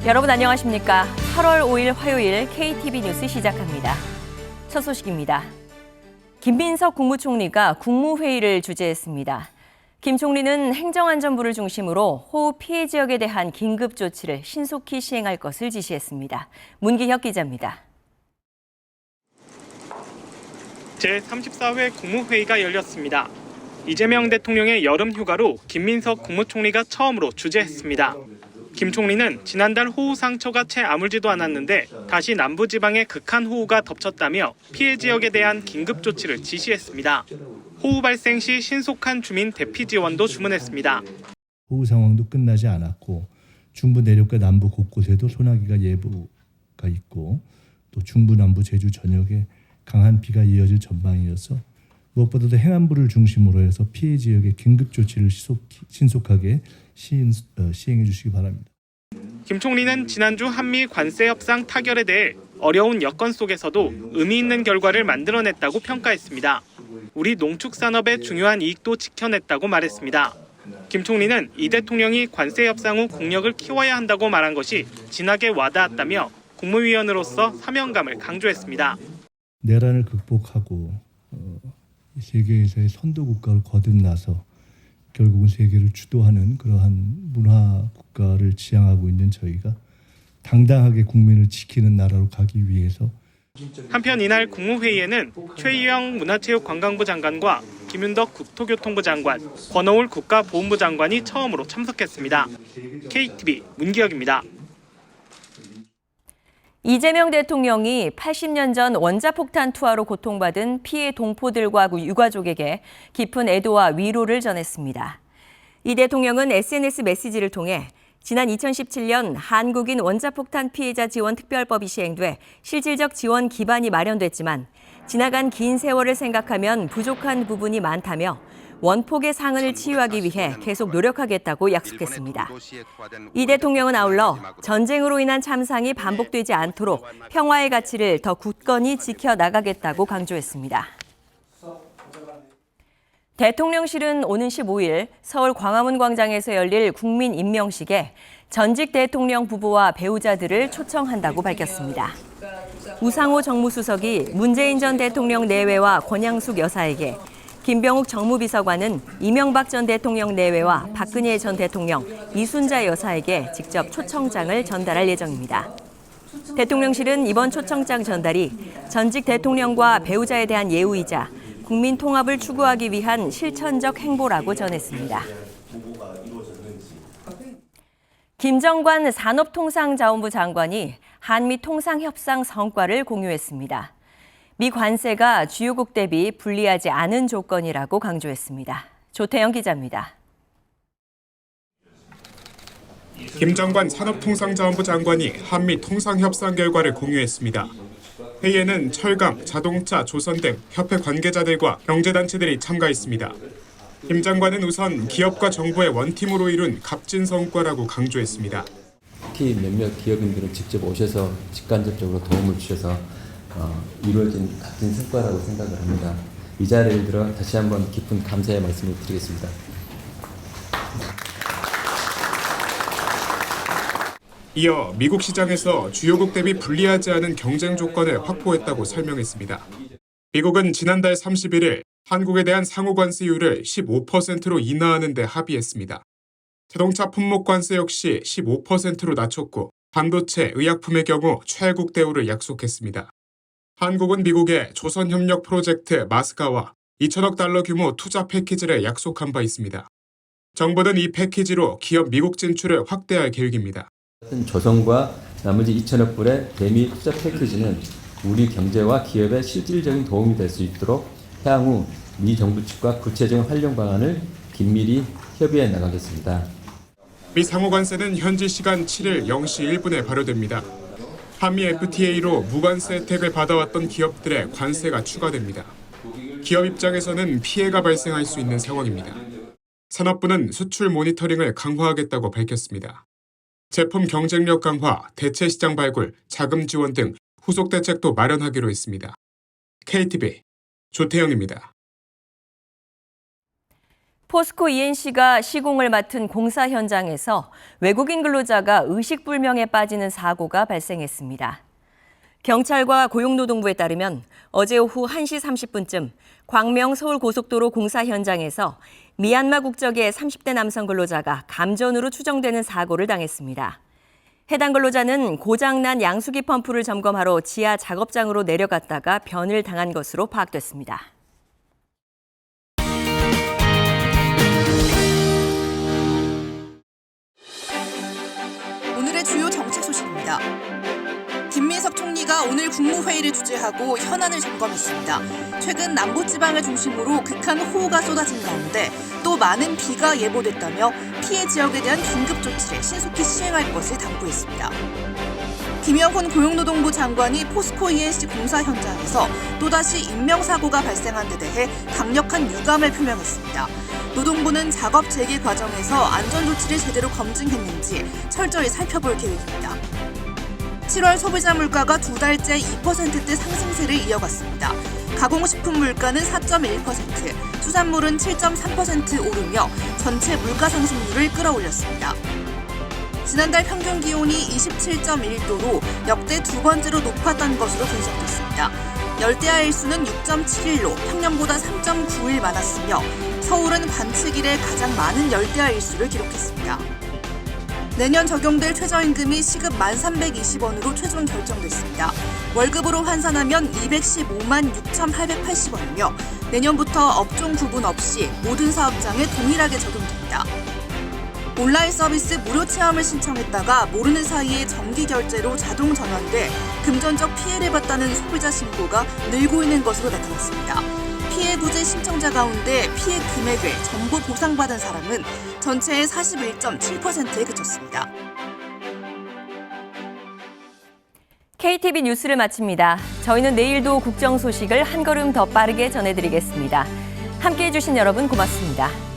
여러분 안녕하십니까? 8월 5일 화요일 KTV 뉴스 시작합니다. 첫 소식입니다. 김민석 국무총리가 국무회의를 주재했습니다. 김 총리는 행정안전부를 중심으로 호우 피해 지역에 대한 긴급 조치를 신속히 시행할 것을 지시했습니다. 문기혁 기자입니다. 제34회 국무회의가 열렸습니다. 이재명 대통령의 여름 휴가로 김민석 국무총리가 처음으로 주재했습니다. 김 총리는 지난달 호우 상처가 채 아물지도 않았는데 다시 남부지방에 극한 호우가 덮쳤다며 피해 지역에 대한 긴급 조치를 지시했습니다. 호우 발생 시 신속한 주민 대피 지원도 주문했습니다. 호우 상황도 끝나지 않았고 중부 내륙과 남부 곳곳에도 소나기가 예보가 있고 또 중부 남부 제주 전역에 강한 비가 이어질 전망이어서 무엇보다도 행안부를 중심으로 해서 피해 지역의 긴급 조치를 신속하게 시행해 주시기 바랍니다. 김 총리는 지난주 한미 관세 협상 타결에 대해 어려운 여건 속에서도 의미 있는 결과를 만들어냈다고 평가했습니다. 우리 농축산업의 중요한 이익도 지켜냈다고 말했습니다. 김 총리는 이 대통령이 관세 협상 후 국력을 키워야 한다고 말한 것이 진하게 와닿았다며 국무위원으로서 사명감을 강조했습니다. 내란을 극복하고 세계에서의 선도 국가로 거듭나서 결국은 세계를 주도하는 그러한 문화 국가를 지향하고 있는 저희가 당당하게 국민을 지키는 나라로 가기 위해서 한편 이날 국무회의에는 최희영 문화체육관광부 장관과 김윤덕 국토교통부 장관, 권오울 국가보훈부 장관이 처음으로 참석했습니다. KTV 문기혁입니다. 이재명 대통령이 80년 전 원자폭탄 투하로 고통받은 피해 동포들과 유가족에게 깊은 애도와 위로를 전했습니다. 이 대통령은 SNS 메시지를 통해 지난 2017년 한국인 원자폭탄 피해자 지원 특별법이 시행돼 실질적 지원 기반이 마련됐지만 지나간 긴 세월을 생각하면 부족한 부분이 많다며 원폭의 상흔을 치유하기 위해 계속 노력하겠다고 약속했습니다. 이 대통령은 아울러 전쟁으로 인한 참상이 반복되지 않도록 평화의 가치를 더 굳건히 지켜나가겠다고 강조했습니다. 대통령실은 오는 15일 서울 광화문 광장에서 열릴 국민 임명식에 전직 대통령 부부와 배우자들을 초청한다고 밝혔습니다. 우상호 정무수석이 문재인 전 대통령 내외와 권양숙 여사에게, 김병욱 정무비서관은 이명박 전 대통령 내외와 박근혜 전 대통령, 이순자 여사에게 직접 초청장을 전달할 예정입니다. 대통령실은 이번 초청장 전달이 전직 대통령과 배우자에 대한 예우이자 국민 통합을 추구하기 위한 실천적 행보라고 전했습니다. 김정관 산업통상자원부 장관이 한미 통상협상 성과를 공유했습니다. 미 관세가 주요국 대비 불리하지 않은 조건이라고 강조했습니다. 조태영 기자입니다. 김정관 산업통상자원부 장관이 한미 통상협상 결과를 공유했습니다. 회의에는 철강, 자동차, 조선 등 협회 관계자들과 경제단체들이 참가했습니다. 김 장관은 우선 기업과 정부의 원팀으로 이룬 값진 성과라고 강조했습니다. 특히 몇몇 기업인들은 직접 오셔서 직간접적으로 도움을 주셔서 이루어진 값진 성과라고 생각을 합니다. 이 자리를 들어 다시 한번 깊은 감사의 말씀을 드리겠습니다. 이어 미국 시장에서 주요국 대비 불리하지 않은 경쟁 조건을 확보했다고 설명했습니다. 미국은 지난달 31일 한국에 대한 상호 관세율을 15%로 인하하는 데 합의했습니다. 자동차 품목 관세 역시 15%로 낮췄고 반도체, 의약품의 경우 최국 대우를 약속했습니다. 한국은 미국에 조선협력 프로젝트 마스카와 2천억 달러 규모 투자 패키지를 약속한 바 있습니다. 정부는 이 패키지로 기업 미국 진출을 확대할 계획입니다. 조선과 나머지 2천억 불의 대미 투자 패키지는 우리 경제와 기업에 실질적인 도움이 될 수 있도록 향후 미 정부 측과 구체적인 활용 방안을 긴밀히 협의해 나가겠습니다. 미 상호관세는 현지 시간 7일 0시 1분에 발효됩니다. 한미 FTA로 무관세 혜택을 받아왔던 기업들의 관세가 추가됩니다. 기업 입장에서는 피해가 발생할 수 있는 상황입니다. 산업부는 수출 모니터링을 강화하겠다고 밝혔습니다. 제품 경쟁력 강화, 대체 시장 발굴, 자금 지원 등 후속 대책도 마련하기로 했습니다. KTV 조태영입니다. 포스코 ENC가 시공을 맡은 공사 현장에서 외국인 근로자가 의식불명에 빠지는 사고가 발생했습니다. 경찰과 고용노동부에 따르면 어제 오후 1시 30분쯤 광명 서울고속도로 공사 현장에서 미얀마 국적의 30대 남성 근로자가 감전으로 추정되는 사고를 당했습니다. 해당 근로자는 고장난 양수기 펌프를 점검하러 지하 작업장으로 내려갔다가 변을 당한 것으로 파악됐습니다. 오늘의 주요 정책 소식입니다. 김민석 총리가 오늘 국무회의를 주재하고 현안을 점검했습니다. 최근 남부지방을 중심으로 극한 호우가 쏟아진 가운데 또 많은 비가 예보됐다며 피해 지역에 대한 긴급 조치를 신속히 시행할 것을 당부했습니다. 김영훈 고용노동부 장관이 포스코 ENC 공사 현장에서 또다시 인명사고가 발생한 데 대해 강력한 유감을 표명했습니다. 노동부는 작업 재개 과정에서 안전조치를 제대로 검증했는지 철저히 살펴볼 계획입니다. 7월 소비자 물가가 두 달째 2%대 상승세를 이어갔습니다. 가공식품 물가는 4.1%, 수산물은 7.3% 오르며 전체 물가 상승률을 끌어올렸습니다. 지난달 평균 기온이 27.1도로 역대 두 번째로 높았던 것으로 분석됐습니다. 열대야 일수는 6.7일로 평년보다 3.9일 많았으며 서울은 관측 이래 가장 많은 열대야 일수를 기록했습니다. 내년 적용될 최저임금이 시급 1,320원으로 최종 결정됐습니다. 월급으로 환산하면 215만 6,880원이며 내년부터 업종 구분 없이 모든 사업장에 동일하게 적용됩니다. 온라인 서비스 무료 체험을 신청했다가 모르는 사이에 정기 결제로 자동 전환돼 금전적 피해를 봤다는 소비자 신고가 늘고 있는 것으로 나타났습니다. 피해 구제 신청자 가운데 피해 금액을 전부 보상받은 사람은 전체의 41.7%에 그쳤습니다. KTV 뉴스를 마칩니다. 저희는 내일도 국정 소식을 한 걸음 더 빠르게 전해드리겠습니다. 함께해 주신 여러분 고맙습니다.